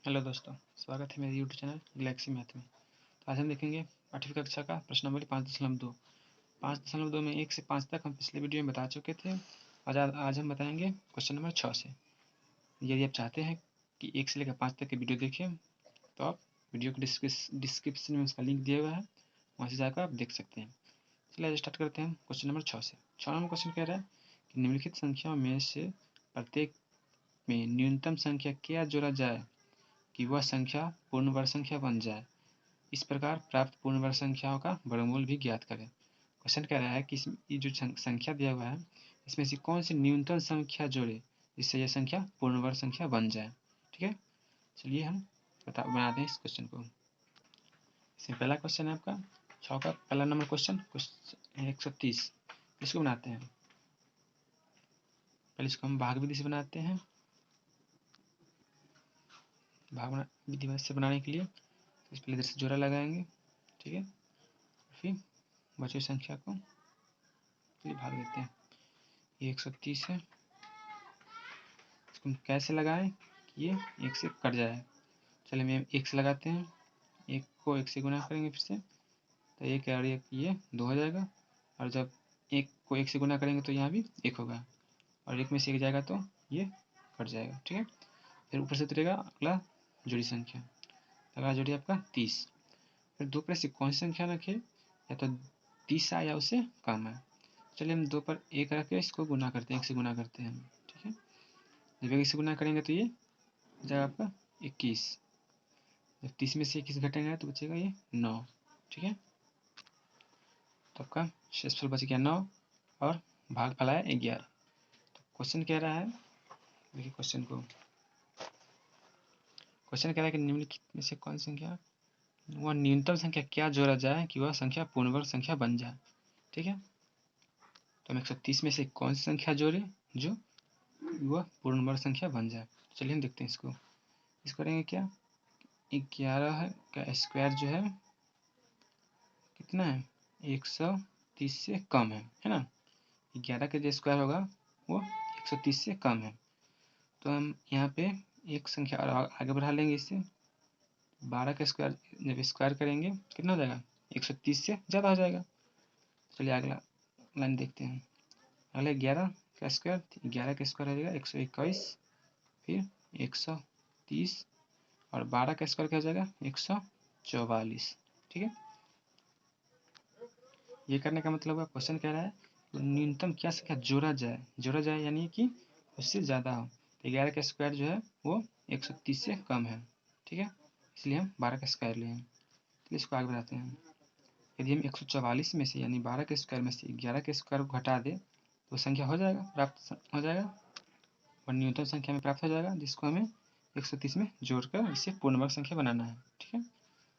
Hello दोस्तों, स्वागत है मेरे यूट्यूब चैनल गैलेक्सी मैथ में। तो आज हम देखेंगे 8वीं कक्षा का प्रश्न नंबर 5.2। 5.2 में 1 से 5 तक हम पिछले वीडियो में बता चुके थे। आज हम बताएंगे क्वेश्चन नंबर 6 से। यदि आप चाहते हैं कि 1 से लेकर 5 तक के वीडियो देखें तो आप वीडियो के डिस्क्रिप्शन में उसका लिंक दिया हुआ है, वहाँ से जाकर आप देख सकते हैं। चलिए आज स्टार्ट करते हैं क्वेश्चन नंबर 6 से। 6 नंबर क्वेश्चन कह रहा है कि निम्नलिखित संख्याओं में से प्रत्येक में न्यूनतम संख्या क्या जोड़ा जाए कि वह संख्या पूर्ण वर्ग संख्या बन जाए। इस प्रकार प्राप्त पूर्ण वर्ग संख्याओं का वर्गमूल भी ज्ञात करें। क्वेश्चन कह रहा है कि ये जो संख्या दिया हुआ है इसमें से कौन सी न्यूनतम संख्या जोड़े जिससे यह संख्या पूर्ण वर्ग संख्या बन जाए। ठीक है, चलिए हम बनाते हैं इस क्वेश्चन को। इसमें पहला क्वेश्चन है आपका 6 का पहला नंबर क्वेश्चन 130। इसको बनाते हैं। पहले इसको हम भाग विधि से बनाते हैं। भाग विधि से बनाने के लिए इस पहले इधर से जोड़ा लगाएंगे, ठीक है। फिर बची संख्या को भाग देते हैं। ये 130 है। इसको हम कैसे लगाएं कि ये 1 से कट जाए। चलिए हम 1 से लगाते हैं। 1 को 1 से गुना करेंगे फिर से, तो 1 और 1 ये 2 हो जाएगा। और जब 1 को 1 से गुना करेंगे तो यहाँ भी 1 होगा, और 1 में से 1 जाएगा तो ये कट जाएगा, ठीक है। फिर ऊपर से उतरेगा अगला जोड़ी संख्या। अगला जोड़ी आपका 30। फिर 2 पर से कौन सी संख्या रखें, या तो 30 आए या उससे कम है। चलिए हम 2 पर 1 रख के इसको गुना करते हैं, 1 से गुना करते हैं, ठीक है। जब 1 से गुना करेंगे तो ये जाएगा आपका 21। जब 30 में से 21 घटेगा तो बचेगा ये 9, ठीक है। तो आपका शेषफल बच गया 9 और भाग फैलाया 11। तो क्वेश्चन कह रहा है, देखिए क्वेश्चन कह रहा है कि निम्नलिखित में से कौन सी संख्या वह न्यूनतम संख्या क्या जोड़ा जाए कि वह संख्या पूर्ण वर्ग संख्या बन जाए, ठीक है। तो हम 130 में से कौन सी संख्या जोड़े जो वह पूर्ण वर्ग संख्या बन जाए। चलिए हम देखते हैं इसको करेंगे क्या। 11 का स्क्वायर जो है कितना है, 130 से कम है ना। 11 का जो स्क्वायर होगा वो 130 से कम है। तो हम यहाँ पे एक संख्या और आगे बढ़ा लेंगे इससे। 12 का स्क्वायर जब स्क्वायर करेंगे कितना हो जाएगा, 130 से ज़्यादा हो जाएगा। चलिए अगला लाइन देखते हैं। अगला 11 का स्क्वायर, 11 का स्क्वायर हो जाएगा 121, फिर 130 और 12 का स्क्वायर क्या हो जाएगा 144, ठीक है। ये करने का मतलब है क्वेश्चन कह रहा है न्यूनतम क्या संख्या जोड़ा जाए यानी कि उससे ज़्यादा हो। तो 11 का स्क्वायर जो है वो 130 से कम है, ठीक है, इसलिए हम 12 का स्क्वायर लिए हैं। तो इसको आगे बढ़ाते हैं। यदि हम 144 में से यानी 12 के स्क्वायर में से 11 के स्क्वायर को घटा दें तो संख्या प्राप्त हो जाएगा और न्यूनतम संख्या में प्राप्त हो जाएगा, जिसको हमें 130 में जोड़कर इसे पूर्ण वर्ग संख्या बनाना है, ठीक है।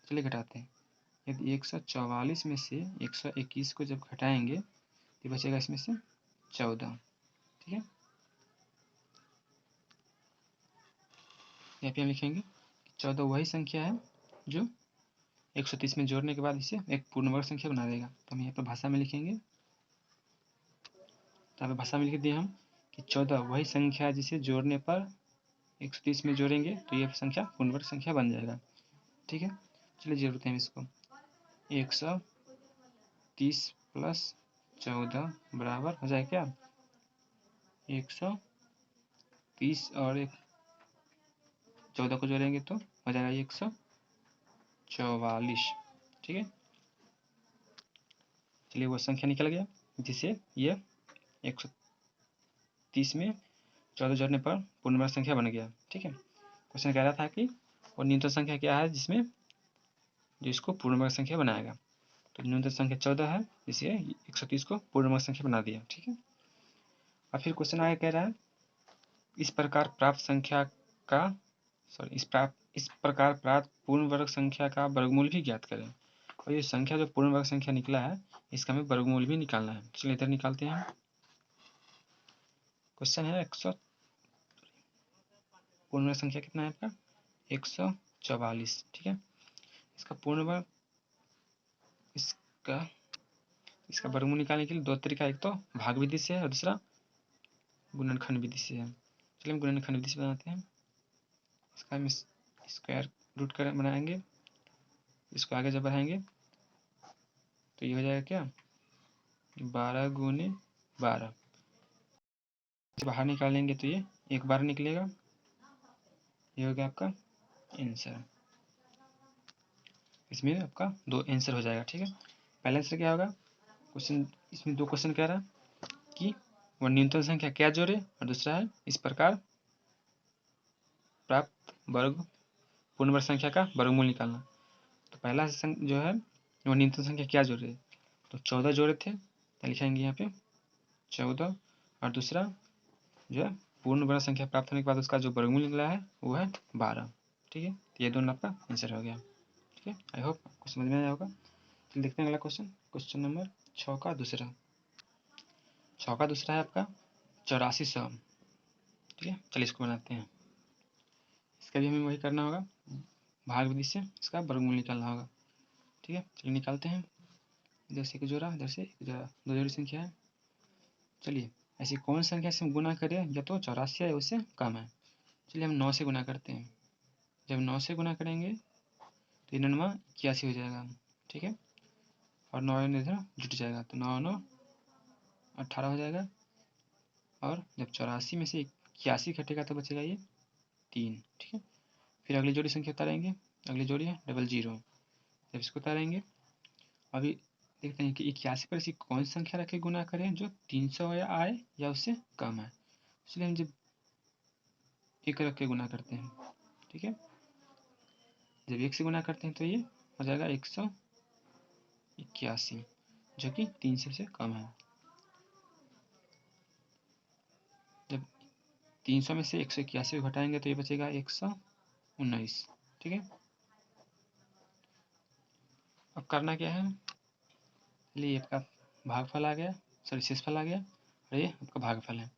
चलिए घटाते हैं। यदि 144 में से 121 को जब घटाएंगे तो बचेगा इसमें से 14, ठीक है। यहाँ पे हम लिखेंगे 14 वही संख्या है जो 130 में जोड़ने के बाद इसे एक पूर्ण वर्ग संख्या बना देगा। तो हम यहाँ पर भाषा में लिखेंगे, तो यहाँ पर भाषा में लिख दिए हम कि 14 वही संख्या जिसे जोड़ने पर 130 में जोड़ेंगे तो यह संख्या पूर्ण वर्ग संख्या बन जाएगा, ठीक है। चलिए जोड़ते हैं इसको। 130 प्लस 14 बराबर हो जाए क्या 130 और 14 को जोड़ेंगे तो हो जाएगा 144, ठीक है। चलिए वो संख्या निकल गया जिसे ये 130 में 14 जोड़ने पर पूर्ण वर्ग संख्या बन गया, ठीक है। क्वेश्चन कह रहा था कि वो न्यूनतम संख्या क्या है जिसमें जो इसको पूर्ण वर्ग संख्या बनाएगा। तो न्यूनतम संख्या 14 है, जिसे 130 को पूर्ण वर्ग संख्या बना दिया, ठीक है। और फिर क्वेश्चन आगे कह रहा है इस प्रकार प्राप्त पूर्ण वर्ग संख्या का वर्गमूल भी ज्ञात करें। और ये संख्या जो पूर्ण वर्ग संख्या निकला है इसका हमें वर्गमूल भी निकालना है। चलिए इधर निकालते हैं। क्वेश्चन है पूर्ण वर्ग संख्या कितना है आपका 144, ठीक है। इसका पूर्ण वर्ग इसका वर्गमूल निकालने के लिए दो तरीका, एक तो भाग विधि से है और दूसरा गुणनखंड विधि से है। चलिए हम गुणनखंड विधि से बनाते हैं। इसका हम स्क्वायर रूट कर बनाएंगे, इसको आगे जब बढ़ाएंगे तो ये हो जाएगा क्या 12 गुने 12, बाहर निकालेंगे तो ये एक बार निकलेगा, ये हो गया आपका आंसर। इसमें आपका 2 आंसर हो जाएगा। ठीक है, पहला आंसर क्या होगा, क्वेश्चन इसमें 2 क्वेश्चन कह रहा है कि वह न्यूनतम संख्या क्या जोड़े, और दूसरा है इस प्रकार प्राप्त वर्ग पूर्ण वर्ग संख्या का वर्गमूल निकालना। तो पहला जो है वो न्यूनतम संख्या क्या जोड़े, तो 14 जोड़े थे, तो लिखेंगे यहाँ पे 14, और दूसरा जो है पूर्ण वर्ग संख्या प्राप्त होने के बाद उसका जो वर्गमूल निकला है वो है 12। ठीक है, तो ये दोनों आपका आंसर हो गया। ठीक है, आई होप आपको समझ में आया होगा। तो देखते हैं अगला क्वेश्चन, क्वेश्चन नंबर 6 का दूसरा। 6 का दूसरा है आपका 8400। ठीक है, चलिए इसको बनाते हैं। इसका भी हमें वही करना होगा, भाग विधि से इसका वर्गमूल निकालना होगा। ठीक है, चलिए निकालते हैं। इधर से एक जोड़ा, इधर से एक जोड़ा, 2 जोड़ी संख्या है। चलिए, ऐसी कौन संख्या से हम गुना करें या तो 84 या उससे कम है। चलिए हम 9 से गुना करते हैं। जब 9 से गुना करेंगे तो 9 81 हो जाएगा। ठीक है, और 9 इधर जुट जाएगा, तो 9 9 18 हो जाएगा। और जब 84 में से 81 घटेगा तो बचेगा ये 3। ठीक है, फिर अगली जोड़ी संख्या उतारेंगे, अगली जोड़ी है 00। जब इसको उतारेंगे, अभी देखते हैं कि 81 पर ऐसी कौन सी संख्या रख के गुना करें जो 300 या आए या उससे कम है। इसलिए हम जब 1 रख के गुना करते हैं, ठीक है, जब 1 से गुना करते हैं तो ये हो जाएगा 181, जो कि 300 से कम है। जब 300 में से 181 को घटाएंगे तो ये बचेगा 119। ठीक है, अब करना क्या है, चलिए आपका भागफल आ गया, सॉरी शेषफल आ गया, और ये आपका भागफल है।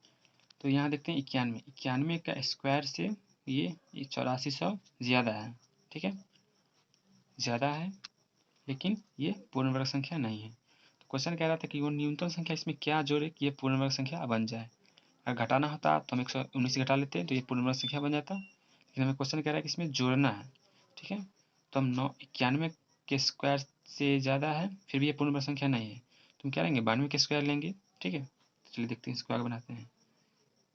तो यहाँ देखते हैं 91, 91 का स्क्वायर से ये 8400 ज़्यादा है। ठीक है, ज़्यादा है, लेकिन ये पूर्ण वर्ग संख्या नहीं है। तो क्वेश्चन कह रहा था कि वो न्यूनतम संख्या इसमें क्या जोड़े कि ये पूर्ण वर्ग संख्या बन जाए। अगर घटाना होता तो हम 119 घटा लेते तो ये पूर्ण वर्ग संख्या बन जाता, लेकिन हमें क्वेश्चन कह रहा है कि इसमें जोड़ना है। ठीक है, तो हम 91 के स्क्वायर से ज़्यादा है, फिर भी ये पूर्ण वर्ग संख्या नहीं है, तो हम क्या लेंगे 92 के स्क्वायर लेंगे। ठीक है, तो चलिए देखते हैं, इसको आगे बनाते हैं।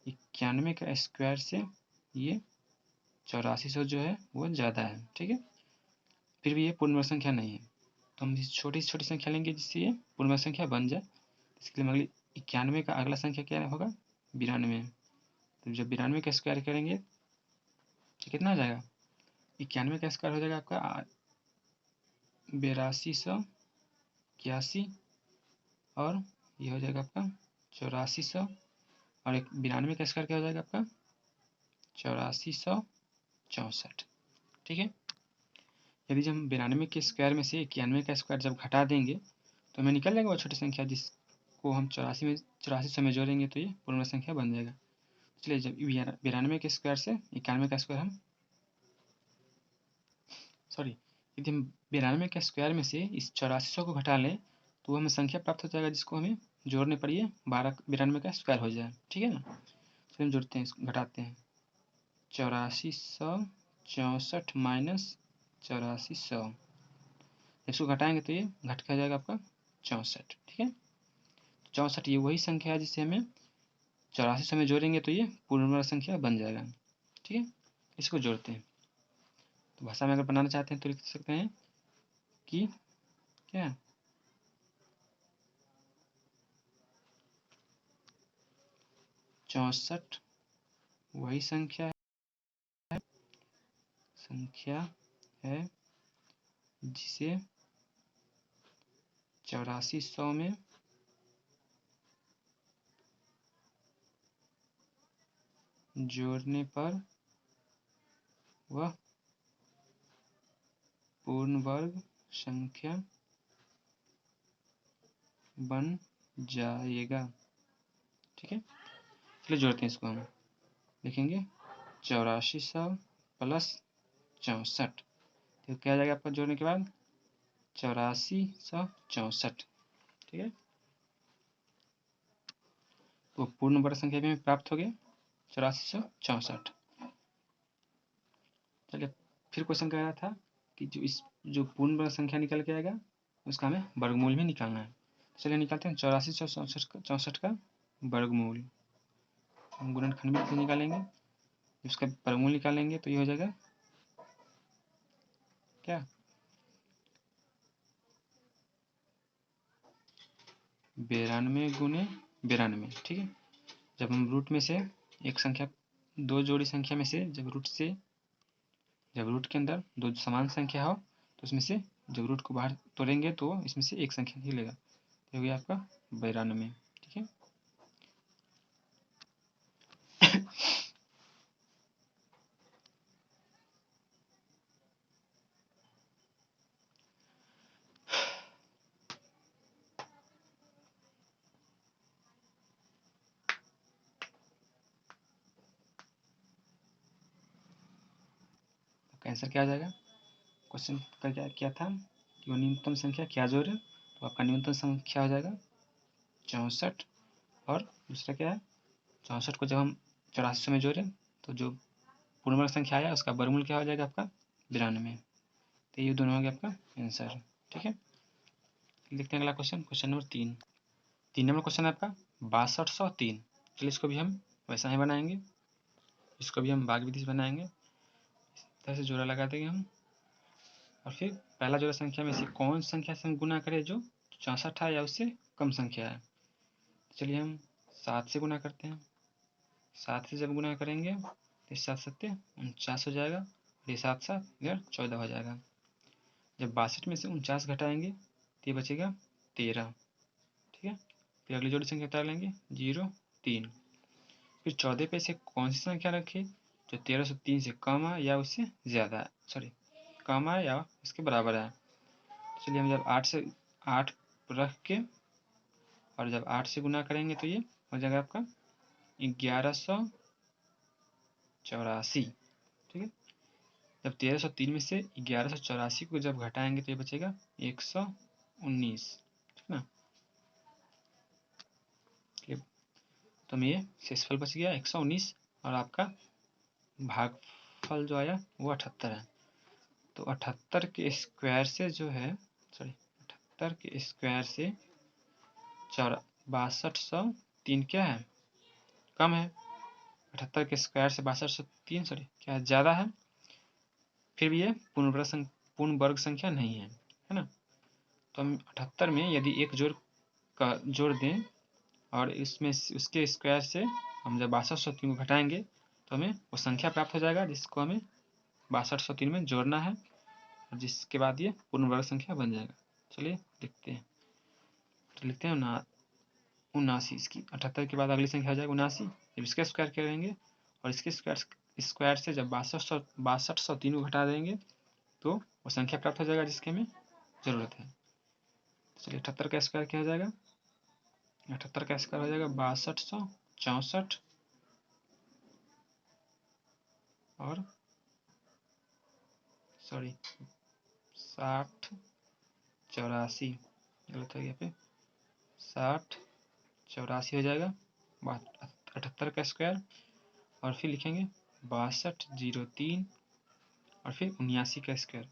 91 का स्क्वायर से ये 8400 जो है वो ज़्यादा है। ठीक है, फिर भी ये पूर्ण वर्ग संख्या नहीं है, तो हम छोटी से छोटी संख्या लेंगे जिससे ये पूर्ण वर्ग संख्या बन जाए। इसके लिए हम अगली 91 का अगला संख्या क्या होगा 92। तो जब 92 का स्क्वायर करेंगे तो कितना हो जाएगा, 91 का स्क्वायर हो जाएगा आपका 8281, और ये हो जाएगा आपका 8400, और एक 92 का स्क्वायर क्या हो जाएगा आपका 8464। ठीक है, यदि हम 92 के स्क्वायर में से 91 का स्क्वायर जब घटा देंगे तो हमें निकल जाएगा वो छोटी संख्या जिसको हम 8400 में जोड़ेंगे तो ये पूर्ण संख्या बन जाएगा। चलिए, जब 92 के स्क्वायर से 91 का स्क्वायर हम यदि हम 92 के स्क्वायर में से इस 8400 को घटा लें तो हमें संख्या प्राप्त हो जाएगा जिसको हमें जोड़ने पड़िए 92 का स्क्वायर हो जाए। ठीक है ना, फिर हम जोड़ते हैं, घटाते हैं 8464 माइनस 8400, इसको घटाएंगे तो ये घट के आ जाएगा आपका 64। ठीक है, 64 ये वही संख्या है जिसे हमें 8400 में जोड़ेंगे तो ये पूर्ण वर्ग संख्या बन जाएगा। ठीक है, इसको जोड़ते हैं, तो भाषा में अगर बनाना चाहते हैं तो लिख सकते हैं कि क्या 64 वही संख्या है जिसे 8400 में जोड़ने पर वह पूर्ण वर्ग संख्या बन जाएगा। ठीक है, चलिए जोड़ते हैं, इसको हम लिखेंगे 8400 प्लस 64, तो क्या आ जाएगा आपका जोड़ने के बाद 8464। ठीक है, तो पूर्ण वर्ग संख्या भी प्राप्त हो गया 8464। चलिए फिर क्वेश्चन कह रहा था कि जो पूर्ण वर्ग संख्या निकल के आएगा उसका हमें वर्गमूल भी निकालना है। चलिए निकालते हैं। 84 का वर्गमूल हम गुणनखंड में निकालेंगे, उसका वर्गमूल निकालेंगे तो ये हो जाएगा क्या 92 गुने 92। ठीक है, जब हम रूट में से एक संख्या, दो जोड़ी संख्या में से जब रूट के अंदर दो समान संख्या हो तो उसमें से जब रूट को बाहर तोड़ेंगे तो इसमें से एक संख्या निकलेगा, तो हो गया आपका 92। ठीक है, आंसर क्या आ जाएगा? क्वेश्चन का क्या था कि न्यूनतम संख्या क्या जोड़े, तो आपका न्यूनतम संख्या हो जाएगा 64। और दूसरा क्या है, 64 को जब हम 84 में जोड़ें तो जो पूर्ण वर्ग संख्या आया उसका वर्गमूल क्या हो जाएगा आपका 92। तो ये दोनों हो गया आपका आंसर। ठीक है, लिखते हैं अगला question, question number 3 number question है आपका 6203। चलिए इसको भी हम वैसा ही बनाएंगे, इसको भी हम भाग विधि से बनाएंगे। इस तरह से जोड़ा लगा देंगे हम, और फिर पहला जोड़ा संख्या में से कौन संख्या से हम गुना करें जो 64 है या उससे कम संख्या है। चलिए हम 7 से गुना करते हैं। 7 से जब गुना करेंगे तो 7 7 49 हो जाएगा, और ये 7 7 14 हो जाएगा। जब 62 में से 49 घटाएंगे तो ये बचेगा 13। ठीक है, फिर अगली जोड़ी संख्या उतार लेंगे 0 3। फिर 14 पे से कौन सी संख्या रखें जो 1303 से कम है या उससे ज़्यादा है, सॉरी कम है या उसके बराबर है। तो चलिए हम जब 8 रख के और जब 8 से गुना करेंगे तो ये हो जाएगा आपका 1184। ठीक है, जब 1303 में से 1184 को जब घटाएंगे तो ये बचेगा 119। ठीक ना, तो हमें ये शेषफल बच गया 119, और आपका भागफल जो आया वो 78 है। तो 78 के स्क्वायर से जो है, सॉरी 78 के स्क्वायर से 6203 क्या है, कम है। 78 के स्क्वायर से 6203 सॉरी क्या है, ज़्यादा है। फिर भी ये पूर्ण वर्ग संख्या नहीं है, है ना। तो हम 78 में यदि एक जोड़ दें और इसमें उसके स्क्वायर से हम जब 6203 को घटाएंगे तो हमें वो संख्या प्राप्त हो जाएगा जिसको हमें 6203 में जोड़ना है, और जिसके बाद ये पूर्ण वर्ग संख्या बन जाएगा। चलिए देखते हैं, तो लिखते हैं 79। इसकी 78 के बाद अगली संख्या हो जाएगा 79। जब इसका स्क्वायर करेंगे और इसके स्क्वायर से जब 6203 को घटा देंगे तो वो संख्या प्राप्त हो जाएगा जिसकी हमें ज़रूरत है। चलिए 78 का स्क्वायर क्या हो जाएगा, 78 का स्क्वायर हो जाएगा 6264 और सॉरी 60 84, गलत हो गया पे 60 84 हो जाएगा 78 का स्क्वायर, और फिर लिखेंगे 6203 और फिर 79 का स्क्वायर।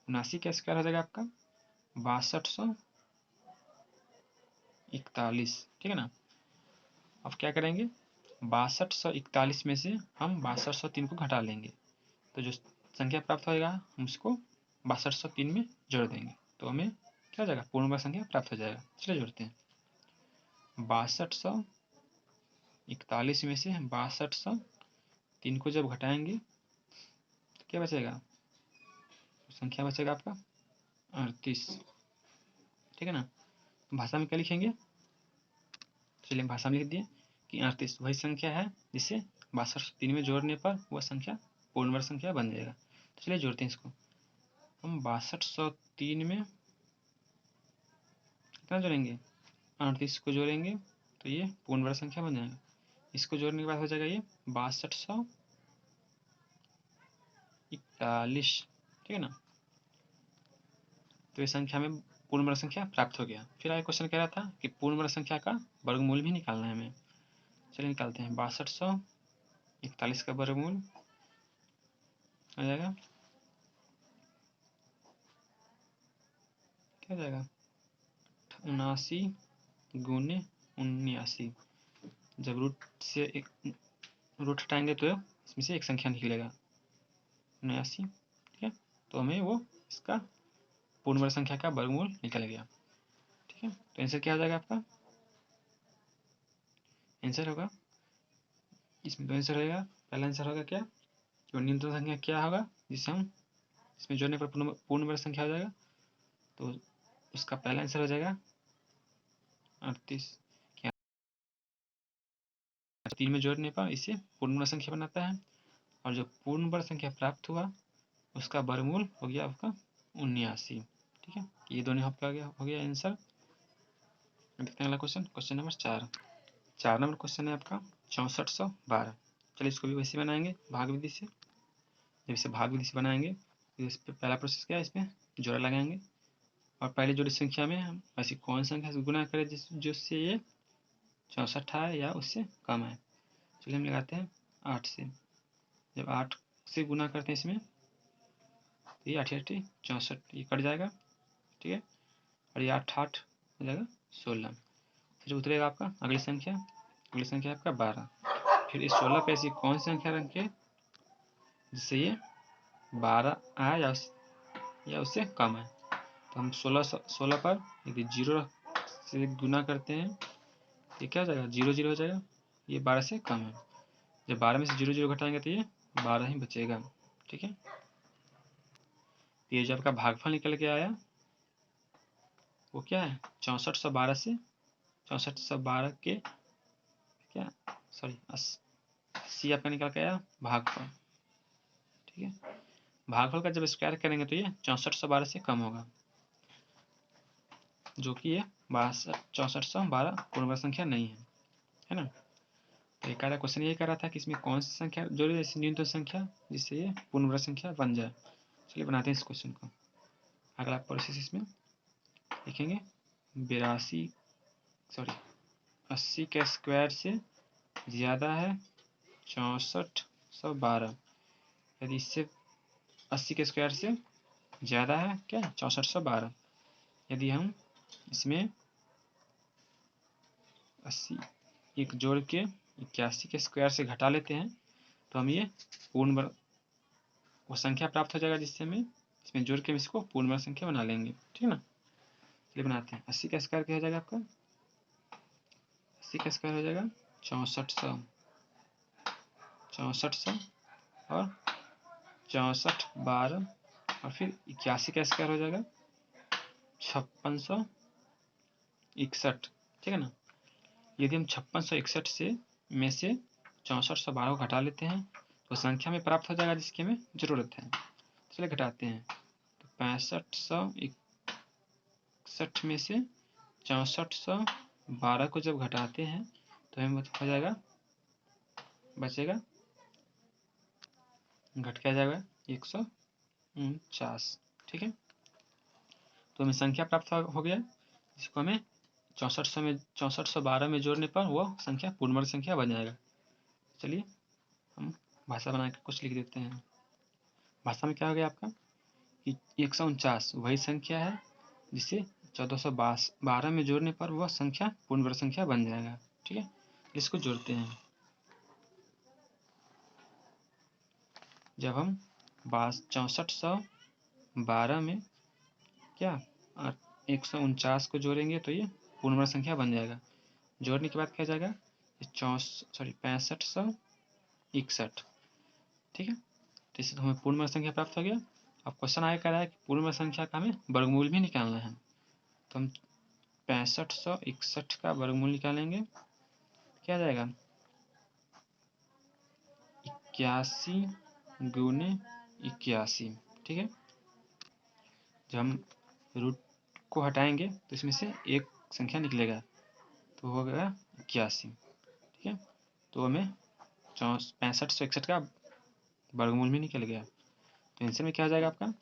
79 का स्क्वायर हो जाएगा आपका 6241। ठीक है ना, अब क्या करेंगे 6241 में से हम 6203 को घटा लेंगे, तो जो संख्या प्राप्त होगा हम उसको 6203 में जोड़ देंगे तो हमें क्या हो जाएगा, पूर्ण वर्ग संख्या प्राप्त हो जाएगा। चलिए जोड़ते हैं। 6241 में से हम 6203 को जब घटाएंगे तो क्या बचेगा, संख्या बचेगा आपका 38। ठीक है ना, भाषा में क्या लिखेंगे, चलिए भाषा में लिख दिए कि 38 वही संख्या है जिसे 6203 में जोड़ने पर वह संख्या पूर्ण वर्ग संख्या बन जाएगा। तो चलिए जोड़ते हैं इसको। हम 6203 में कितना जोड़ेंगे, 38 को जोड़ेंगे तो ये पूर्ण वर्ग संख्या बन जाएगा। इसको जोड़ने के बाद हो जाएगा ये 6241। ठीक है ना, तो ये संख्या में पूर्ण वर्ग संख्या प्राप्त हो गया। फिर आगे क्वेश्चन कह रहा था कि पूर्ण वर्ग संख्या का वर्गमूल भी निकालना है हमें। चलिए निकालते हैं। 6241 का वर्गमूल आ जाएगा क्या हो जाएगा 79 गुने 79। जब रूट से एक रूट हटाएंगे तो इसमें से एक संख्या निकलेगा 79, ठीक है। तो हमें वो इसका पूर्ण वर्ग संख्या का वर्गमूल निकल गया, ठीक है। तो आंसर क्या हो जाएगा आपका, आंसर होगा इसमें दो आंसर रहेगा। पहला आंसर होगा क्या, जो न्यूनतम संख्या क्या होगा जिसे हम इसमें जोड़ने पर पूर्ण वर्ग संख्या हो जाएगा, तो उसका पहला आंसर हो जाएगा 38। क्या 3 में जोड़ने पर इसे पूर्ण वर्ग संख्या बनाता है, और जो पूर्ण वर्ग संख्या प्राप्त हुआ उसका वर्गमूल हो गया आपका 79, ठीक है। ये दोनों आपका हो गया आंसर। देखते हैं अगला question, question number 4 number question है आपका 6412। चलिए इसको भी वैसे बनाएंगे भाग विधि से। जब इसे भाग विधि से बनाएंगे तो इस पर पहला प्रोसेस क्या है, इसमें जोड़ा लगाएंगे, और पहली जोड़ी संख्या में हम ऐसी कौन संख्या से गुना करें जिससे ये 64 आए या उससे कम आए। चलिए हम लगाते हैं 8 से। जब 8 से गुना करते हैं इसमें तो ये 8 8 64, ये कट जाएगा, ठीक है। और ये 8 8 हो जाएगा 16। फिर उतरेगा आपका अगली संख्या है आपका 12। फिर इस 16 पे ऐसी कौन सी संख्या रखें जिससे ये 12 आए या उससे कम आए। तो हम 16 पर यदि 0 से गुना करते हैं ये क्या हो जाएगा 0 0 हो जाएगा, ये 12 से कम है। जब 12 में से 0 0 घटाएंगे तो ये 12 ही बचेगा, ठीक है। ये जो आपका भागफल निकल के आया वो क्या है 6412 से 6412 के क्या सॉरी 80 आपका निकल के आया भागफल, ठीक है। भागफल का जब स्क्वायर करेंगे तो ये 6412 से कम होगा, जो कि ये 6412 पूर्ण वर्ग संख्या नहीं है ना। तो एक क्वेश्चन ये कर रहा था कि इसमें कौन सी संख्या जोड़ी जैसे न्यूनतम संख्या जिससे ये पूर्ण वर्ग संख्या बन जाए। चलिए बनाते हैं इस क्वेश्चन को। अगला प्रोसेस इसमें लिखेंगे 80 के स्क्वायर से ज़्यादा है 6412। यदि इससे 80 के स्क्वायर से ज़्यादा है क्या 6412, यदि हम इसमें 80 एक जोड़ के 81 के स्क्वायर से घटा लेते हैं तो हम ये पूर्ण वर्ग वो संख्या प्राप्त हो जाएगा जिससे हमें इसमें जोड़ के हम इसको पूर्ण वर्ग संख्या बना लेंगे, ठीक है ना। चलिए बनाते हैं। 80 का स्क्वायर क्या हो जाएगा आपका, 80 का स्क्वायर हो जाएगा 6400 और 6412 और फिर 81 का स्क्वायर हो जाएगा 5661, ठीक है ना। यदि हम 5661 से में से 6412 को घटा लेते हैं तो संख्या में प्राप्त हो जाएगा जिसकी हमें ज़रूरत है। चलिए घटाते हैं तो 6561 में से 6412 को जब घटाते हैं तो हमें हो जाएगा बचेगा घट के आ जाएगा 149, ठीक है। तो हमें संख्या प्राप्त हो गया जिसको हमें 6412 में जोड़ने पर वो संख्या पूर्ण वर्ग संख्या बन जाएगा। चलिए हम भाषा बना के कुछ लिख देते हैं। भाषा में क्या हो गया आपका कि 149 वही संख्या है जिसे 1412 में जोड़ने पर वह संख्या पूर्ण वर्ग संख्या बन जाएगा, ठीक है। इसको जोड़ते हैं। जब हम 6412 में क्या 149 को जोड़ेंगे तो ये पूर्ण वर्ग संख्या बन जाएगा। जोड़ने के बाद क्या जाएगा 6561, ठीक है। तो इससे हमें पूर्ण वर्ग संख्या प्राप्त हो गया। अब क्वेश्चन आगे कह रहा है कि पूर्ण वर्ग संख्या का हमें वर्गमूल भी निकालना है, तो हम 6561 का वर्गमूल निकालेंगे। क्या जाएगा 81 गुने 81, ठीक है। जब हम रूट को हटाएंगे तो इसमें से एक संख्या निकलेगा तो हो गया 81, ठीक है। तो हमें 6561 का वर्गमूल भी निकल गया। तो आंसर में क्या हो जाएगा आपका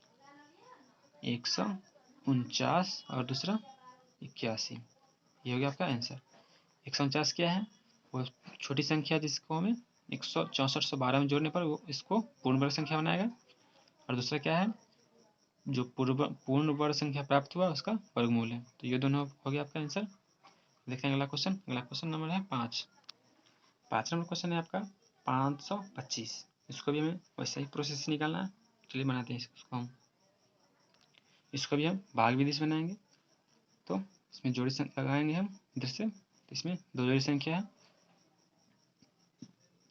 149 और दूसरा 81, ये हो गया आपका आंसर। 149 क्या है वो छोटी संख्या जिसको हमें 6412 में जोड़ने पर वो इसको पूर्ण वर्ग संख्या बनाएगा। और दूसरा क्या है जो पूर्ण वर्ग संख्या प्राप्त हुआ उसका वर्गमूल है। तो ये दोनों हो गया आपका आंसर। देखते हैं अगला क्वेश्चन। अगला क्वेश्चन नंबर है 5 नंबर क्वेश्चन है आपका 525। इसको भी हमें वैसा ही प्रोसेस से निकालना है। चलिए बनाते हैं इसको भी हम भाग विधि से बनाएंगे। तो इसमें जोड़ी संख्या लगाएंगे हम इधर से। तो इसमें दो जोड़ी संख्या है।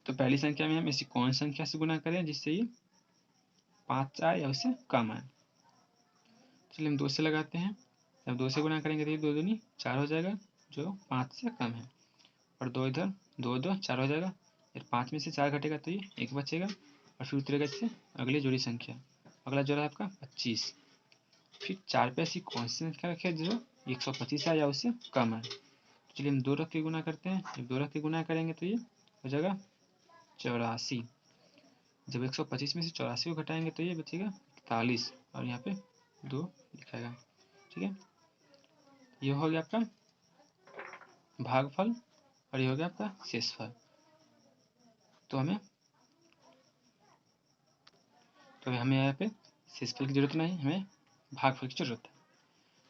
तो पहली संख्या में हम ऐसी कौन संख्या से गुना करें जिससे ये 5 आए या उससे कम आए। चलिए हम 2 से लगाते हैं। जब 2 से गुना करेंगे तो ये 2 दूनी 4 हो जाएगा, जो 5 से कम है। और 2 इधर 2 2 4 हो जाएगा। फिर 5 में से 4 घटेगा तो ये 1 बचेगा। और फिर उतरेगा इससे अगली जोड़ी संख्या। अगला जोड़ा है आपका 25। फिर 4 पे ऐसी कौन सी संख्या रखे जो 125 आए या उससे कम है। चलिए हम 2 रख के गुना करते हैं। जब 2 रख के गुना करेंगे तो ये हो जाएगा 84। जब 125 में से 84 को घटाएंगे तो ये बचेगा 41। और यहाँ पे 2 लिखाएगा। ठीक है, ये हो गया आपका भागफल और ये हो गया आपका शेषफल। तो हमें यहाँ पे शेषफल की जरूरत नहीं, हमें भागफल की जरूरत है।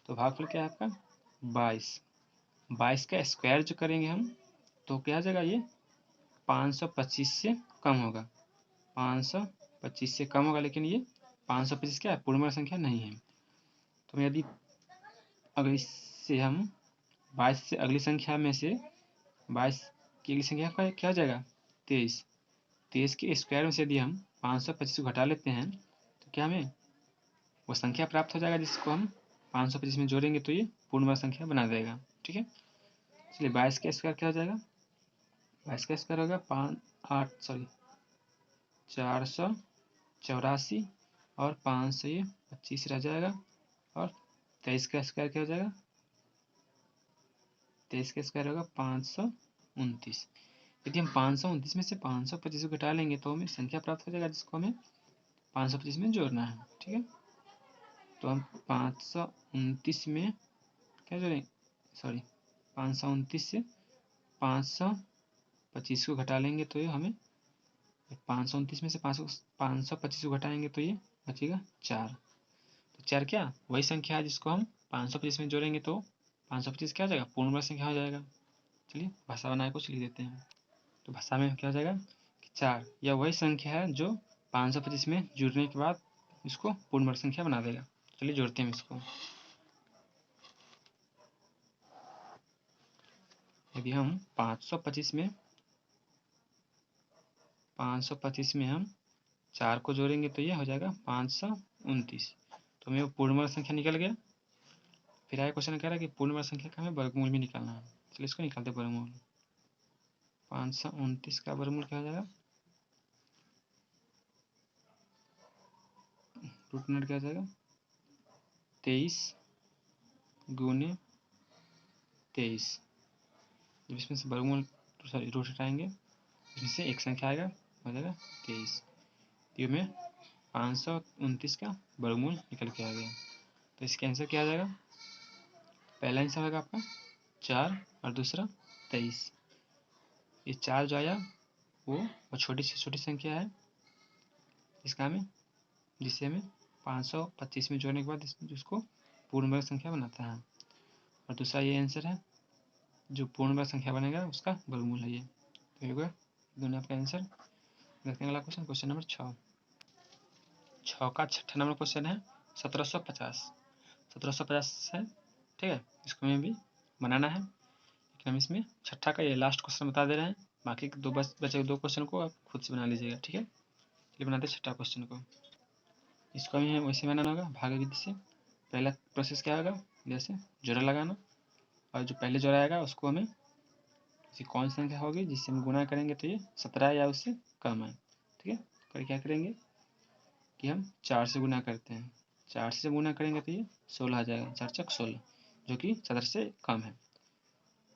तो भागफल क्या है आपका 22। 22 का स्क्वायर जो करेंगे हम तो क्या आ जाएगा, ये 525 से कम होगा। 525 से कम होगा, लेकिन ये 525 क्या है, पूर्ण वर्ग संख्या नहीं है। तो यदि अगर इससे हम 22 से अगली संख्या में से 22 की अगली संख्या का क्या हो जाएगा 23। 23 के स्क्वायर में से यदि हम 525 को घटा लेते हैं तो क्या हमें वो संख्या प्राप्त हो जाएगा जिसको हम 525 में जोड़ेंगे तो ये पूर्ण वर्ग संख्या बना देगा। ठीक है, इसलिए 22 का स्क्वायर क्या हो जाएगा, 22 का स्क्वायर होगा 484 और 500 ये 25 रह जाएगा। और 23 का स्क्वायर क्या हो जाएगा, 23 का स्क्वायर होगा 529। यदि हम 529 में से 525 को घटा लेंगे तो हमें संख्या प्राप्त हो जाएगा जिसको हमें 525 में जोड़ना है। ठीक है, तो हम 529 में क्या जोड़ेंगे, 529 से 525 को घटा लेंगे तो ये हमें 529 में से 525 को घटाएंगे तो ये बचेगा 4। तो 4 क्या वही संख्या है जिसको हम 525 में जोड़ेंगे तो 525 क्या हो जाएगा, पूर्ण वर्ग संख्या हो जाएगा। चलिए भाषा बनाए कुछ लिख देते हैं। तो भाषा में क्या हो जाएगा कि 4 यह वही संख्या है जो 525 में जुड़ने के बाद इसको पूर्ण वर्ग संख्या बना देगा। चलिए जोड़ते हैं इसको। यदि हम 525 में हम 4 को जोड़ेंगे तो ये हो जाएगा 529। तो हमें वो पूर्ण वर्ग संख्या निकल गया। फिर आया क्वेश्चन कह रहा है कि पूर्ण वर्ग संख्या का हमें वर्गमूल भी निकालना है। चलिए इसको निकालते वर्गमूल। 529 का वर्गमूल क्या हो जाएगा, रूट नोट क्या हो जाएगा 23 गुने 23। जब इसमें से वर्गमूल रूट हटाएंगे इसमें से एक संख्या आएगा, हो जाएगा 23। ये में 529 का वर्गमूल निकल के आ गया। तो इसका आंसर क्या आ जाएगा, पहला आंसर होगा आपका 4 और दूसरा 23। ये 4 जो आया वो छोटी से छोटी संख्या है इसका हमें जिसे हमें 525 में जोड़ने के बाद उसको पूर्ण वर्ग संख्या बनाता है। और दूसरा ये आंसर है जो पूर्ण वर्ग संख्या बनेगा उसका वर्गमूल है ये। तो ये होगा दोनों आपका आंसर। देखते हैं अगला क्वेश्चन, क्वेश्चन नंबर 6 का 6ठा नंबर क्वेश्चन है 1750 है। ठीक है, इसको हमें भी बनाना है, लेकिन हम इसमें 6ठा का ये लास्ट क्वेश्चन बता दे रहे हैं। बाकी बचे 2 क्वेश्चन को आप खुद से बना लीजिएगा। ठीक है, चलिए बनाते हैं 6ठा क्वेश्चन को। इसको हमें वैसे बनाना होगा भाग विधि से। पहला प्रोसेस क्या होगा, जैसे जोड़ा लगाना, और जो पहले जोड़ा आएगा उसको हमें ऐसी कौन सी संख्या होगी जिससे हम गुना करेंगे तो ये 17 या उससे कम है। ठीक है, फिर क्या करेंगे कि हम 4 से गुना करते हैं। 4 से गुना करेंगे तो ये 16 आ जाएगा, 4 चक 16, जो कि 17 से कम है।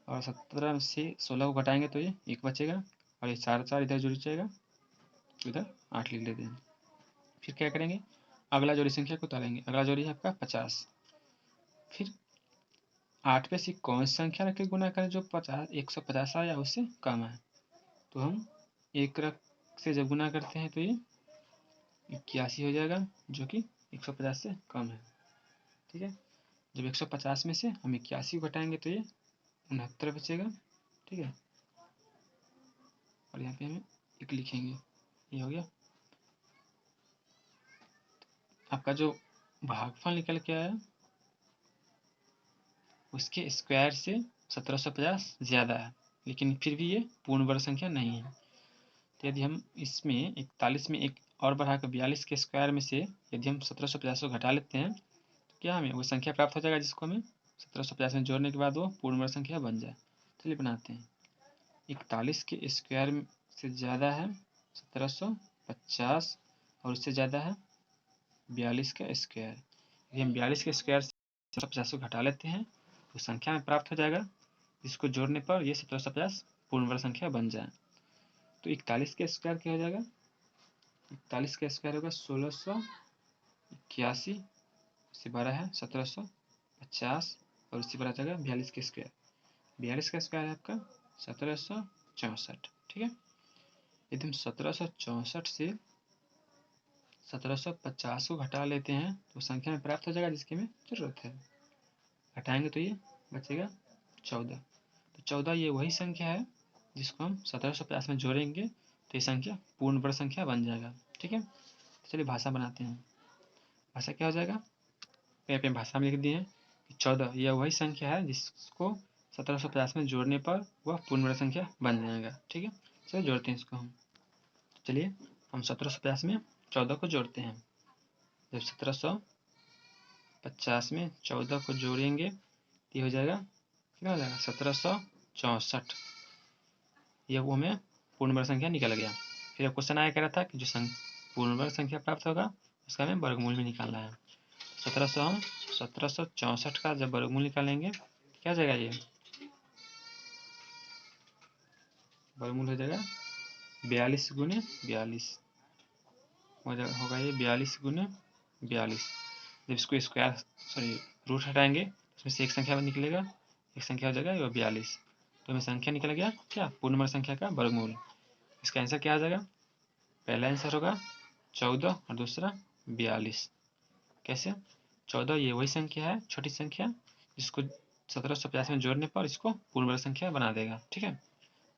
और 17 से 16 को घटाएंगे तो ये 1 बचेगा। और ये 4 4 इधर जुड़ जाएगा, इधर 8 लिख लेते हैं। फिर क्या करेंगे, अगला जोड़ी संख्या को उतारेंगे। अगला जोड़ी है आपका 50। फिर 8 पे से कौन सी संख्या रख के गुना करें जो 150 आए या उससे कम है। तो हम 1 रख से जब गुना करते हैं तो ये 81 हो जाएगा, जो कि 150 से कम है। ठीक है, जब 150 में से हम 81 को घटाएंगे तो ये 69 बचेगा। ठीक है, और यहाँ पे हम 1 लिखेंगे, ये हो गया। आपका जो भागफल निकल के आया उसके स्क्वायर से 1750 ज़्यादा है, लेकिन फिर भी ये पूर्ण वर्ग संख्या नहीं है। तो यदि हम इसमें 41 में एक और बढ़ाकर 42 के स्क्वायर में से यदि हम 1750 को घटा लेते हैं तो क्या हमें वो संख्या प्राप्त हो जाएगा जिसको हमें 1750 में जोड़ने के बाद वो पूर्ण वर्ग संख्या बन जाए। चलिए बनाते हैं। 41 के स्क्वायर से ज़्यादा है 1750 और उससे ज़्यादा है 42 का स्क्वायर। यदि हम 42 के स्क्वायर से 1750 को घटा लेते हैं तो संख्या में प्राप्त हो जाएगा जिसको जोड़ने पर ये 1750 पूर्ण वर्ग संख्या बन जाए। तो 41 का स्क्वायर क्या हो जाएगा, 41 का स्क्वायर होगा 1681, उससे बड़ा है 1750 और उससे बड़ा जाएगा 42 का स्क्वायर। 42 का स्क्वायर है आपका 1764। ठीक है, यदि हम 1764 से 1750 को घटा लेते हैं तो संख्या में प्राप्त हो जाएगा जिसकी हमें जरूरत है। घटाएंगे तो ये बचेगा 14। तो 14 ये वही संख्या है जिसको हम 1750 में जोड़ेंगे तो ये संख्या पूर्ण वर्ग संख्या बन जाएगा। ठीक है, तो चलिए भाषा बनाते हैं। भाषा क्या हो जाएगा, यहाँ पे भाषा में लिख दिए हैं कि 14 यह वही संख्या है जिसको 1750 में जोड़ने पर वह पूर्ण वर्ग संख्या बन जाएगा। ठीक है, चलिए जोड़ते हैं इसको हम। चलिए हम 1750 में 14 को जोड़ते हैं। जब 1750 में 14 को जोड़ेंगे तो ये हो जाएगा, कितना हो जाएगा 1764। यह वो हमें पूर्ण वर्ग संख्या निकल गया। फिर क्वेश्चन आया कह रहा था कि जो पूर्ण वर्ग संख्या प्राप्त होगा उसका हमें वर्गमूल में निकालना है। 1764 का जब वर्गमूल निकालेंगे क्या हो जाएगा, ये वर्गमूल हो जाएगा 42 गुने 42 होगा, ये 42 गुने 42। जब इसको स्क्वायर रूट हटाएंगे उसमें से एक संख्या निकलेगा, एक संख्या हो जाएगा ये 42। तो हमें संख्या निकल गया क्या, पूर्ण वर्ग संख्या का वर्गमूल। इसका आंसर क्या आ जाएगा, पहला आंसर होगा 14 और दूसरा 42। कैसे, 14 ये वही संख्या है छोटी संख्या जिसको 1750 में जोड़ने पर इसको पूर्ण वर्ग संख्या बना देगा। ठीक है,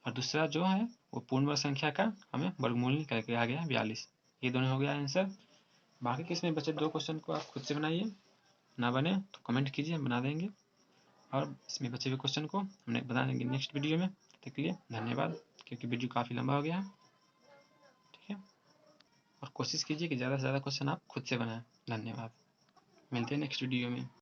और दूसरा जो है वो पूर्ण वर्ग संख्या का हमें वर्गमूल निकल के आ गया 42। ये दोनों हो गया आंसर। बाकी के इसमें बचे 2 क्वेश्चन को आप खुद से बनाइए, ना बने तो कमेंट कीजिए, हम बना देंगे। और इसमें बचे हुए क्वेश्चन को हमने बना देंगे नेक्स्ट वीडियो में। तब के लिए धन्यवाद, क्योंकि वीडियो काफ़ी लंबा हो गया है। ठीक है, और कोशिश कीजिए कि ज़्यादा से ज़्यादा क्वेश्चन आप खुद से बनाएं। धन्यवाद, मिलते हैं नेक्स्ट वीडियो में।